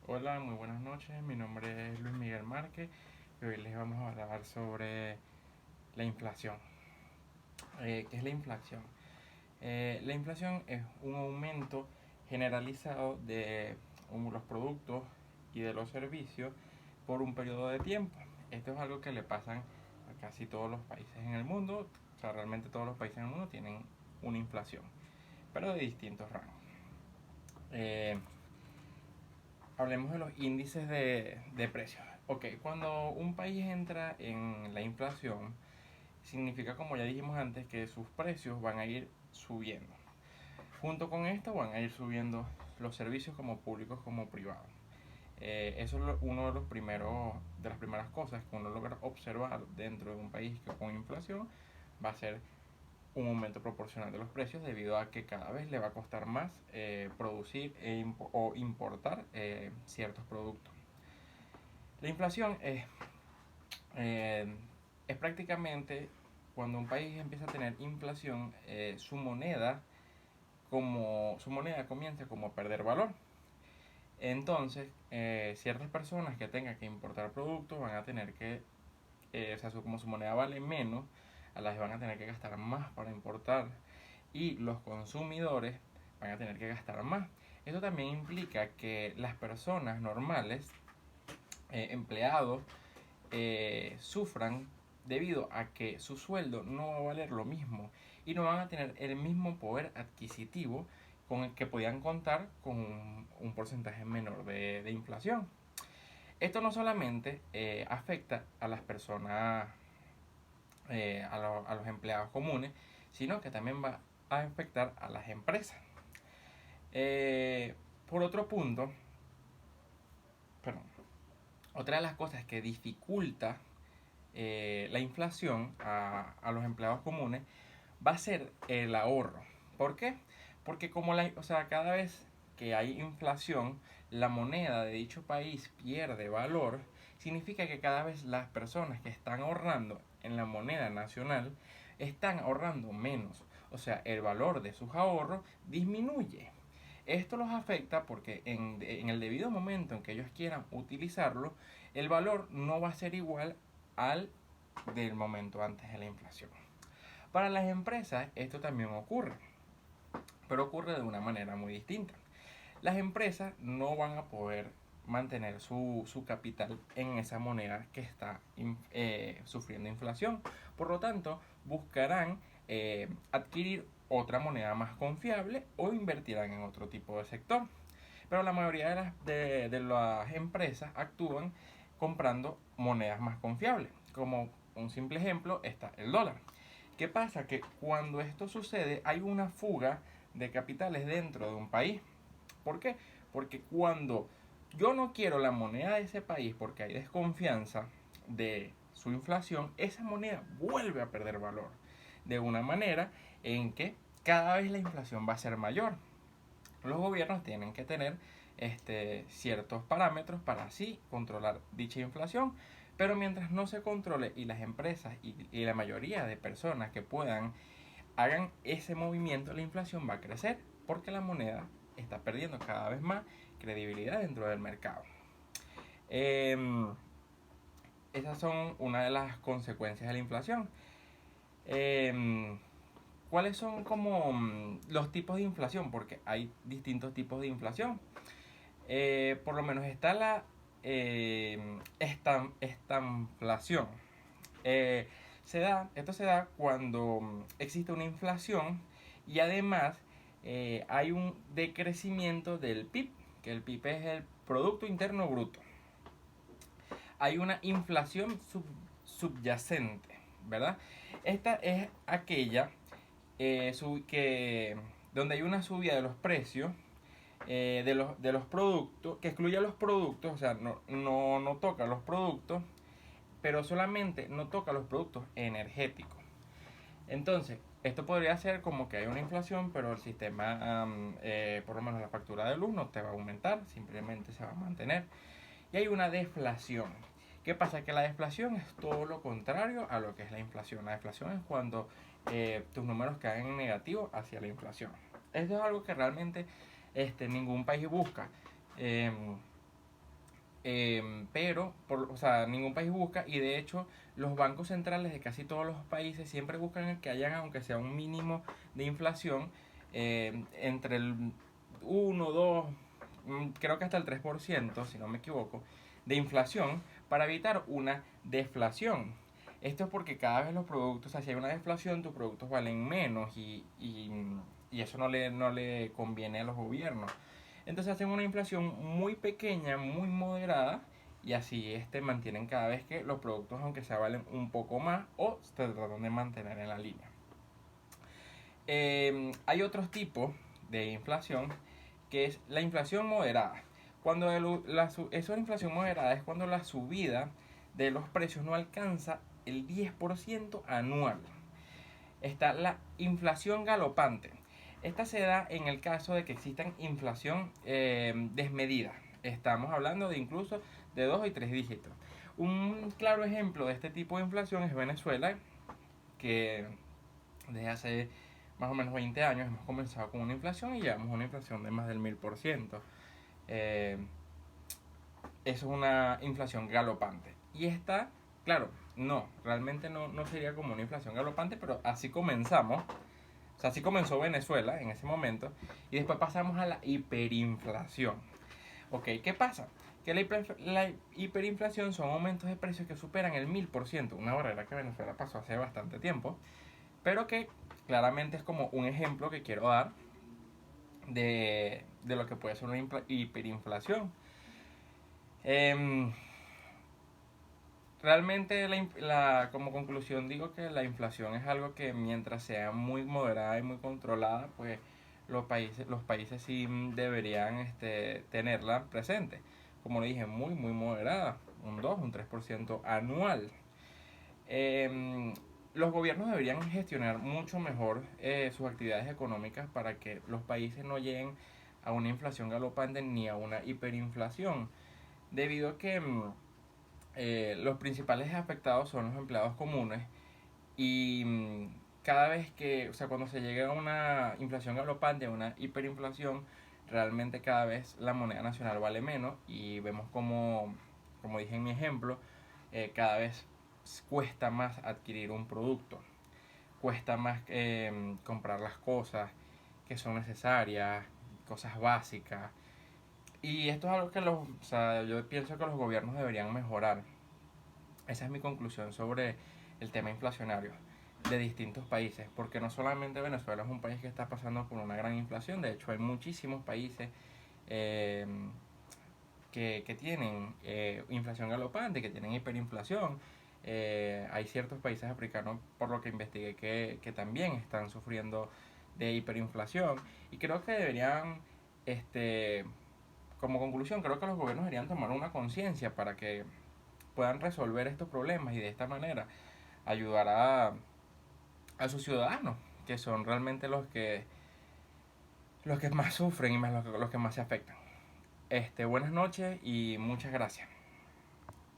Hola, muy buenas noches. Mi nombre es Luis Miguel Márquez y hoy les vamos a hablar sobre la inflación. ¿Qué es la inflación? La inflación es un aumento generalizado de los productos y de los servicios por un periodo de tiempo. Esto es algo que le pasan a casi todos los países en el mundo. O sea, realmente todos los países en el mundo tienen una inflación, pero de distintos rangos. Eh, Hablemos de los índices de precios. Ok, cuando un país entra en la inflación, significa, como ya dijimos antes, que sus precios van a ir subiendo. Junto con esto van a ir subiendo los servicios como públicos como privados. Eso es uno de de las primeras cosas que uno logra observar dentro de un país que con inflación va a ser un aumento proporcional de los precios debido a que cada vez le va a costar más producir o importar ciertos productos. La inflación eh, es prácticamente cuando un país empieza a tener inflación, su moneda comienza como a perder valor. Entonces, ciertas personas que tengan que importar productos van a tener que, o sea, como su moneda vale menos, a las van a tener que gastar más para importar y los consumidores van a tener que gastar más. Esto también implica que las personas normales, empleados, sufran debido a que su sueldo no va a valer lo mismo y no van a tener el mismo poder adquisitivo con el que podían contar con un porcentaje menor de inflación. Esto no solamente afecta a las personas, a los empleados comunes, sino que también va a afectar a las empresas. Por otro punto, perdón, otra de las cosas que dificulta la inflación a los empleados comunes va a ser el ahorro. ¿Por qué? Porque o sea, cada vez que hay inflación, la moneda de dicho país pierde valor, significa que cada vez las personas que están ahorrando en la moneda nacional están ahorrando menos. O sea, el valor de sus ahorros disminuye. Esto los afecta porque en el debido momento en que ellos quieran utilizarlo, el valor no va a ser igual al del momento antes de la inflación. Para las empresas esto también ocurre, pero ocurre de una manera muy distinta. Las empresas no van a poder mantener su capital en esa moneda que está sufriendo inflación. Por lo tanto, buscarán adquirir otra moneda más confiable o invertirán en otro tipo de sector. Pero la mayoría de las empresas actúan comprando monedas más confiables. Como un simple ejemplo está el dólar. ¿Qué pasa? Que cuando esto sucede hay una fuga de capitales dentro de un país. ¿Por qué? Porque cuando yo no quiero la moneda de ese país porque hay desconfianza de su inflación, esa moneda vuelve a perder valor. De una manera en que cada vez la inflación va a ser mayor. Los gobiernos tienen que tener ciertos parámetros para así controlar dicha inflación. Pero mientras no se controle y las empresas y la mayoría de personas que puedan hagan ese movimiento, la inflación va a crecer porque la moneda está perdiendo cada vez más credibilidad dentro del mercado. Eh, Esas son una de las consecuencias de la inflación. Eh, ¿Cuáles son como los tipos de inflación? Porque hay distintos tipos de inflación. Por lo menos está la estanflación. Eh, Esto se da cuando existe una inflación y además hay un decrecimiento del PIB, que el PIB es el Producto Interno Bruto. Hay una inflación subyacente, ¿verdad? Esta es aquella que, donde hay una subida de los precios de los productos, que excluye a los productos, o sea, no toca los productos, pero solamente no toca los productos energéticos. Entonces, esto podría ser como que hay una inflación, pero el sistema, por lo menos la factura de luz no te va a aumentar, simplemente se va a mantener. Y hay una deflación. ¿Qué pasa? Que la deflación es todo lo contrario a lo que es la inflación. La deflación es cuando tus números caen en negativo hacia la inflación. Esto es algo que realmente ningún país busca. Eh, Pero, o sea, ningún país busca, y de hecho los bancos centrales de casi todos los países siempre buscan que hayan, aunque sea un mínimo de inflación, entre el 1 2 creo que hasta el 3% si no me equivoco, de inflación para evitar una deflación. Esto es porque cada vez los productos, o sea, si hay una deflación, tus productos valen menos y eso no le conviene a los gobiernos. Entonces hacen una inflación muy pequeña, muy moderada, y así mantienen cada vez que los productos, aunque sea, valen un poco más o se tratan de mantener en la línea. Hay otros tipos de inflación, que es la inflación moderada. Eso de inflación moderada es cuando la subida de los precios no alcanza el 10% anual. Está la inflación galopante. Esta se da en el caso de que existan inflación desmedida. Estamos hablando de incluso de 2 y 3 dígitos. Un claro ejemplo de este tipo de inflación es Venezuela, que desde hace más o menos 20 años hemos comenzado con una inflación y llevamos una inflación de más del 1000%. Eh, Eso es una inflación galopante. Y esta, claro, realmente no sería como una inflación galopante, pero así comenzamos. O sea, así comenzó Venezuela en ese momento. Y después pasamos a la hiperinflación. Ok, ¿qué pasa? Que la hiperinflación son aumentos de precios que superan el 1000%, una barrera que Venezuela pasó hace bastante tiempo, pero que claramente es como un ejemplo que quiero dar de lo que puede ser una hiperinflación. Em, Realmente como conclusión digo que la inflación es algo que mientras sea muy moderada y muy controlada, pues los países sí deberían tenerla presente. Como le dije, muy muy moderada, un 2 un 3% anual. Em, los gobiernos deberían gestionar mucho mejor sus actividades económicas para que los países no lleguen a una inflación galopante ni a una hiperinflación, debido a que los principales afectados son los empleados comunes y cada vez que, o sea, cuando se llega a una inflación galopante, a una hiperinflación, realmente cada vez la moneda nacional vale menos y vemos como dije en mi ejemplo, cada vez cuesta más adquirir un producto, cuesta más comprar las cosas que son necesarias, cosas básicas. Y esto es algo que o sea, yo pienso que los gobiernos deberían mejorar. Esa es mi conclusión sobre el tema inflacionario de distintos países, porque no solamente Venezuela es un país que está pasando por una gran inflación, de hecho hay muchísimos países eh, que tienen inflación galopante, que tienen hiperinflación. Hay ciertos países africanos, por lo que investigué, que también están sufriendo de hiperinflación, y creo que deberían, como conclusión, creo que los gobiernos deberían tomar una conciencia para que puedan resolver estos problemas y de esta manera ayudar a sus ciudadanos, que son realmente los que más sufren y más los que más se afectan. Buenas noches y muchas gracias.